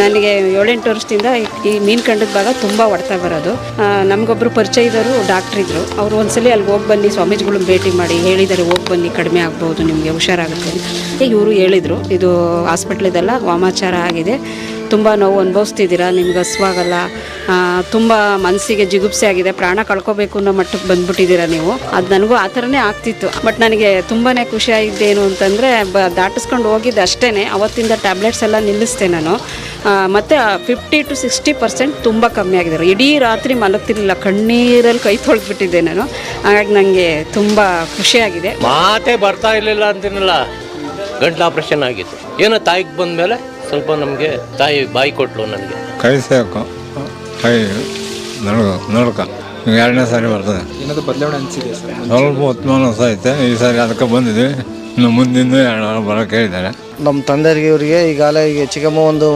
ನನಗೆ 7-8 ವರ್ಷದಿಂದ ಈ ಮೀನು ಕಂಡದ ಭಾಗ ತುಂಬ ಹೊಡ್ತಾ ಬರೋದು. ನಮಗೊಬ್ಬರು ಪರಿಚಯದವರು ಡಾಕ್ಟ್ರ್ ಇದ್ದರು. ಅವರು ಒಂದ್ಸಲಿ ಅಲ್ಲಿಗೆ ಹೋಗಿ ಬನ್ನಿ, ಸ್ವಾಮೀಜಿಗಳನ್ನ ಭೇಟಿ ಮಾಡಿ ಹೇಳಿದ್ದಾರೆ, ಹೋಗಿ ಬನ್ನಿ ಕಡಿಮೆ ಆಗ್ಬೋದು, ನಿಮಗೆ ಹುಷಾರಾಗುತ್ತೆ ಅಂತ ಇವರು ಹೇಳಿದರು. ಇದು ಹಾಸ್ಪಿಟ್ಲಿದೆಲ್ಲ ವಾಮಾಚಾರ ಆಗಿದೆ, ತುಂಬ ನೋವು ಅನುಭವಿಸ್ತಿದ್ದೀರಾ, ನಿಮ್ಗೆ ಹಸುವಾಗಲ್ಲ, ತುಂಬ ಮನಸ್ಸಿಗೆ ಜಿಗುಪ್ಸೆ ಆಗಿದೆ, ಪ್ರಾಣ ಕಳ್ಕೊಬೇಕು ಅನ್ನೋ ಮಟ್ಟಕ್ಕೆ ಬಂದುಬಿಟ್ಟಿದ್ದೀರಾ ನೀವು. ಅದು ನನಗೂ ಆ ಥರನೇ ಆಗ್ತಿತ್ತು. ಬಟ್ ನನಗೆ ತುಂಬಾ ಖುಷಿ ಆಗಿದ್ದೇನು ಅಂತಂದರೆ ದಾಟಿಸ್ಕೊಂಡು ಹೋಗಿದ್ದು ಅಷ್ಟೇ. ಅವತ್ತಿಂದ ಟ್ಯಾಬ್ಲೆಟ್ಸ್ ಎಲ್ಲ ನಿಲ್ಲಿಸ್ದೆ ನಾನು. ಮತ್ತು 50 to 60% ತುಂಬ ಕಮ್ಮಿ ಆಗಿದ್ದಾರೆ. ಇಡೀ ರಾತ್ರಿ ಮಲಗ್ತಿರ್ಲಿಲ್ಲ, ಕಣ್ಣೀರಲ್ಲಿ ಕೈ ತೊಳೆದ್ಬಿಟ್ಟಿದ್ದೆ ನಾನು. ಹಾಗಾಗಿ ನನಗೆ ತುಂಬ ಖುಷಿಯಾಗಿದೆ. ಮಾತೇ ಬರ್ತಾ ಇರಲಿಲ್ಲ ಅಂತೀನಲ್ಲ, ಗಂಟ್ಲು ಆಪ್ರೇಷನ್ ಆಗಿತ್ತು. ಏನೋ ತಾಯಿಗೆ ಬಂದ ಮೇಲೆ ಸ್ವಲ್ಪ ನಮಗೆ ತಾಯಿ ಬಾಯಿ ಕೊಟ್ಟಳು. ನನಗೆ ಕೈ ಸೇಕು ಕೈ ನಡ್ಕ 2ನೇ ಸಾರಿ ಬರ್ತದೆ. ಏನಾದರೂ ಬದಲಾವಣೆ ಅನಿಸಿದೆ ಸರ್? ಸ್ವಲ್ಪ ಉತ್ತಮ ಐತೆ ಈ ಸಾರಿ, ಅದಕ್ಕೆ ಬಂದಿದ್ವಿ. ಇನ್ನು ಮುಂದಿನ 2 ವಾರ ಬರೋಕೆ ಹೇಳಿದ್ದಾರೆ. ನಮ್ಮ ತಂದೆಯವರಿಗೆ ಈಗಾಗಲೇ ಹೆಚ್ಚಿಗೆ ಒಂದು